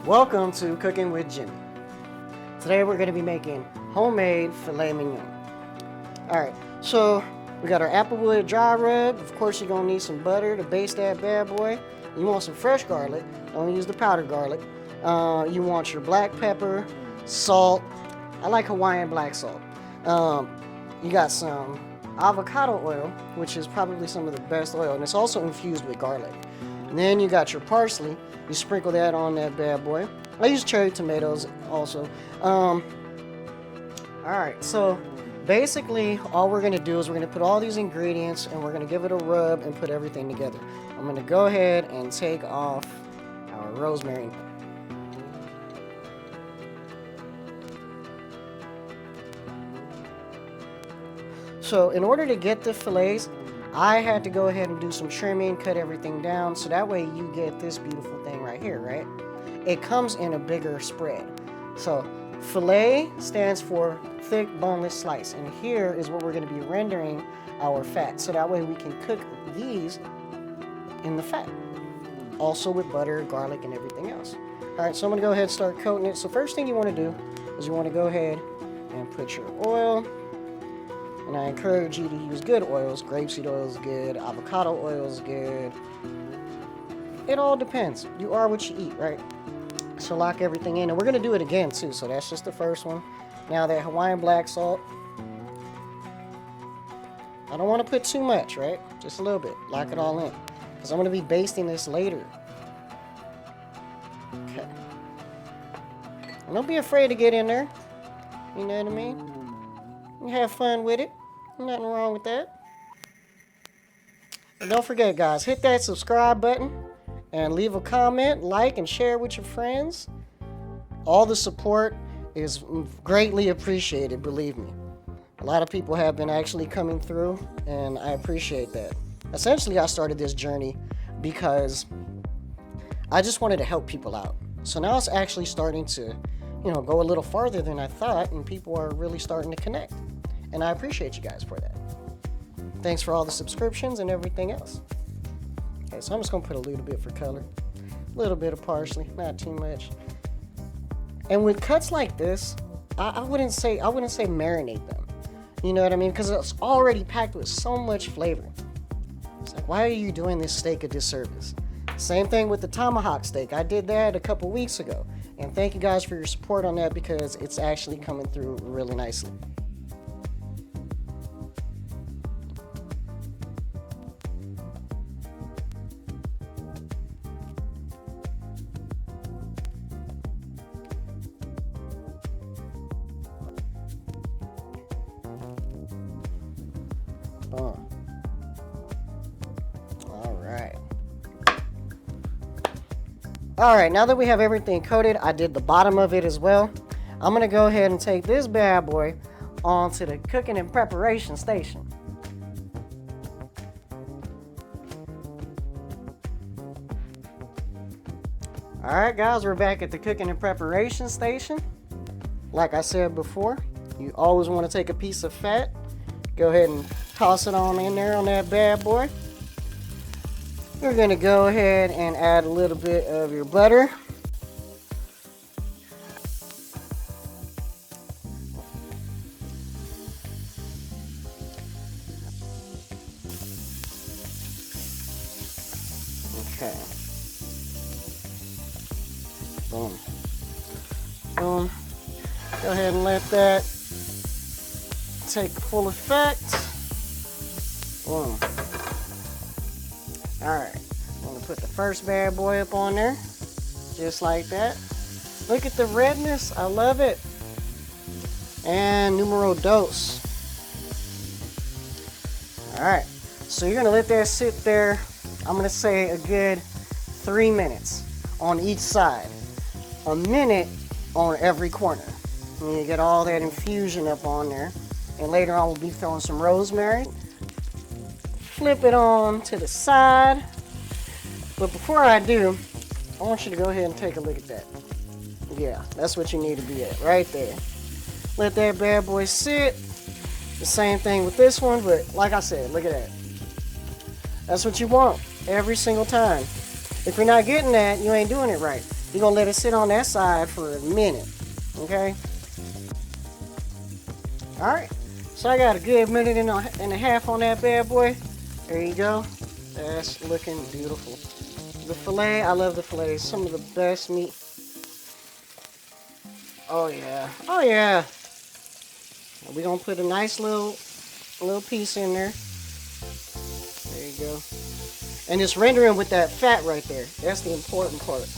Welcome to Cooking with Jimmy. Today we're going to be making homemade filet mignon. Alright, so we got our Applewood Dry Rub. Of course you're going to need some butter to baste that bad boy. You want some fresh garlic. Don't use the powdered garlic. You want your black pepper, salt. I like Hawaiian black salt. You got some avocado oil, which is probably some of the best oil, and it's also infused with garlic. And then you got your parsley. You sprinkle that on that bad boy. I use cherry tomatoes also. Alright, so basically all we're going to do is we're going to put all these ingredients and we're going to give it a rub and put everything together. I'm going to go ahead and take off our rosemary. So in order to get the fillets, I had to go ahead and do some trimming, cut everything down, so that way you get this beautiful thing right here, right? It comes in a bigger spread. So filet stands for thick boneless slice, and here is where we're going to be rendering our fat, so that way we can cook these in the fat, also with butter, garlic, and everything else. All right, so I'm going to go ahead and start coating it. So first thing you want to do is you want to go ahead and put your oil. And I encourage you to use good oils. Grapeseed oil is good. Avocado oil is good. It all depends. You are what you eat, right? So lock everything in. And we're going to do it again, too. So that's just the first one. Now that Hawaiian black salt. I don't want to put too much, right? Just a little bit. Lock it all in. Because I'm going to be basting this later. Okay. And don't be afraid to get in there. You know what I mean? You have fun with it. Nothing wrong with that. And don't forget, guys, hit that subscribe button and leave a comment, like, and share with your friends. All the support is greatly appreciated, believe me. A lot of people have been actually coming through, and I appreciate that. Essentially, I started this journey because I just wanted to help people out. So now it's actually starting to, go a little farther than I thought, and people are really starting to connect. And I appreciate you guys for that. Thanks for all the subscriptions and everything else. Okay, so I'm just gonna put a little bit for color. A little bit of parsley, not too much. And with cuts like this, I wouldn't say marinate them. You know what I mean? Because it's already packed with so much flavor. It's like, why are you doing this steak a disservice? Same thing with the tomahawk steak. I did that a couple weeks ago. And thank you guys for your support on that because it's actually coming through really nicely. Boom. All right, now that we have everything coated, I did the bottom of it as well. I'm gonna go ahead and take this bad boy onto the cooking and preparation station. All right, guys, we're back at the cooking and preparation station. Like I said before, you always want to take a piece of fat. Go ahead and toss it on in there on that bad boy. You're going to go ahead and add a little bit of your butter. Okay. Boom. Boom. Go ahead and let that take full effect. Boom. Alright, I'm going to put the first bad boy up on there, just like that. Look at the redness, I love it. And numero dos. Alright, so you're going to let that sit there, I'm going to say a good 3 minutes on each side. A minute on every corner. And you get all that infusion up on there. And later on we'll be throwing some rosemary. Flip it on to the side. But before I do, I want you to go ahead and take a look at that. Yeah, that's what you need to be at, right there. Let that bad boy sit. The same thing with this one, but like I said, look at that. That's what you want every single time. If you're not getting that, you ain't doing it right. You're gonna let it sit on that side for a minute, okay? All right, so I got a good minute and a half on that bad boy. There you go. That's looking beautiful. The filet, I love the filet. Some of the best meat. Oh yeah, oh yeah. We're gonna put a nice little piece in there. There you go. And it's rendering with that fat right there. That's the important part.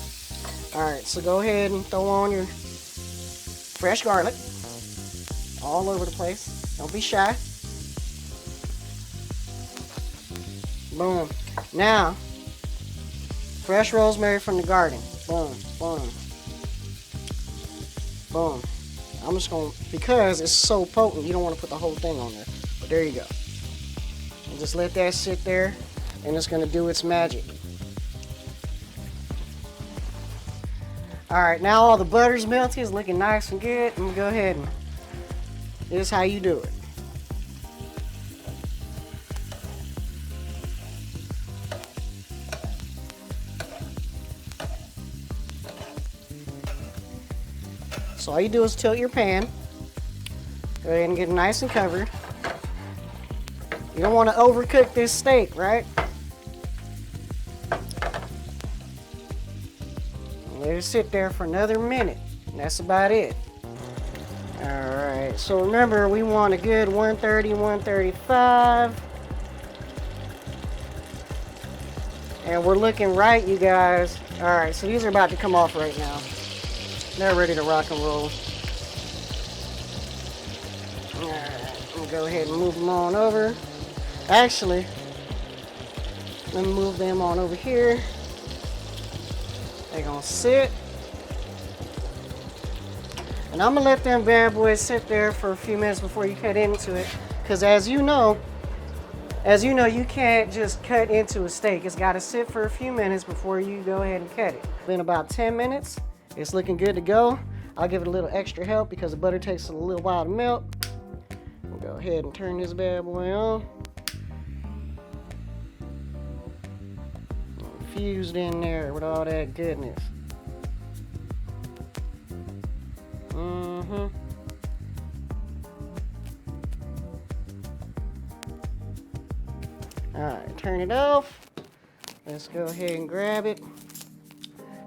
All right, so go ahead and throw on your fresh garlic all over the place. Don't be shy. Boom. Now, fresh rosemary from the garden. Boom, boom, boom. I'm just going to, because it's so potent, you don't want to put the whole thing on there. But there you go. And just let that sit there, and it's going to do its magic. All right, now all the butter's melted. It's looking nice and good. I'm going to go ahead and this is how you do it. So all you do is tilt your pan. Go ahead and get it nice and covered. You don't want to overcook this steak, right? Let it sit there for another minute. And that's about it. Alright, so remember we want a good 130, 135. And we're looking right, you guys. Alright, so these are about to come off right now. They're ready to rock and roll. Alright, we'll go ahead and move them on over. Actually, let me move them on over here. They're gonna sit. And I'm gonna let them bad boys sit there for a few minutes before you cut into it. Because as you know, you can't just cut into a steak. It's gotta sit for a few minutes before you go ahead and cut it. In about 10 minutes, it's looking good to go. I'll give it a little extra help because the butter takes a little while to melt. We'll go ahead and turn this bad boy on. Infused in there with all that goodness. Alright, turn it off. Let's go ahead and grab it.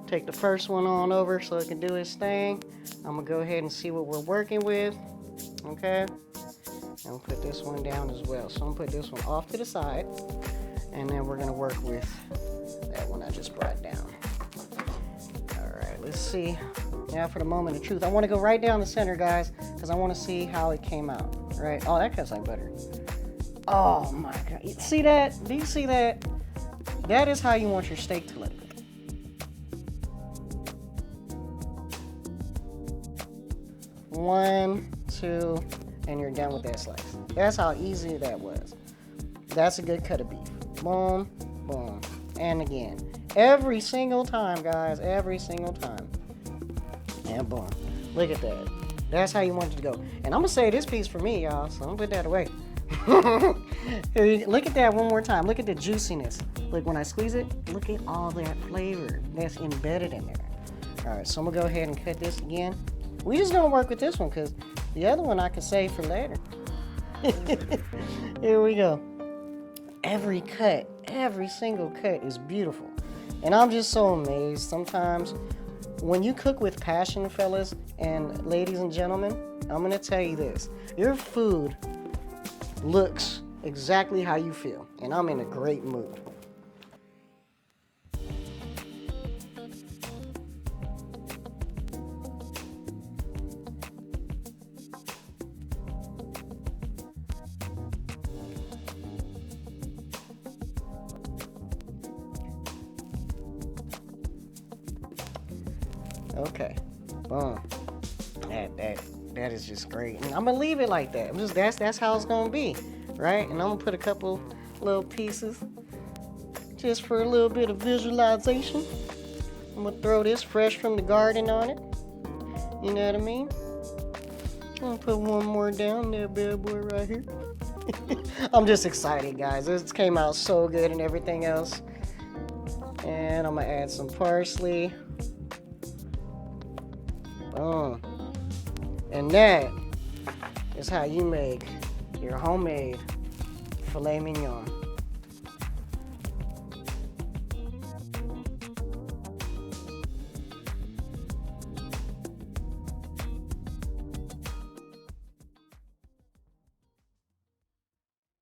Take the first one on over so it can do its thing. I'm gonna go ahead and see what we're working with. Okay? And we'll put this one down as well. So I'm gonna put this one off to the side. And then we're gonna work with that one I just brought down. Alright, let's see. Now for the moment of truth. I want to go right down the center, guys, because I want to see how it came out. Right? Oh, that cuts like butter. Oh my god. See that? Do you see that? That is how you want your steak to look. One, two, and you're done with that slice. That's how easy that was. That's a good cut of beef. Boom, boom, and again. Every single time, guys. Every single time. And boom. Look at that. That's how you want it to go. And I'm going to say this piece for me, y'all, so I'm going to put that away. Look at that one more time. Look at the juiciness. Look, when I squeeze it, look at all that flavor that's embedded in there. All right, so I'm going to go ahead and cut this again. We just going to work with this one because the other one I can save for later. Here we go. Every cut, every single cut is beautiful. And I'm just so amazed sometimes. When you cook with passion, fellas and ladies and gentlemen, I'm going to tell you this. Your food looks exactly how you feel. And I'm in a great mood. Okay, boom. That is just great. And I'm gonna leave it like that. That's how it's gonna be, right? And I'm gonna put a couple little pieces just for a little bit of visualization. I'm gonna throw this fresh from the garden on it. You know what I mean? I'm gonna put one more down there, bad boy, right here. I'm just excited, guys. This came out so good and everything else. And I'm gonna add some parsley. Boom. And that is how you make your homemade filet mignon.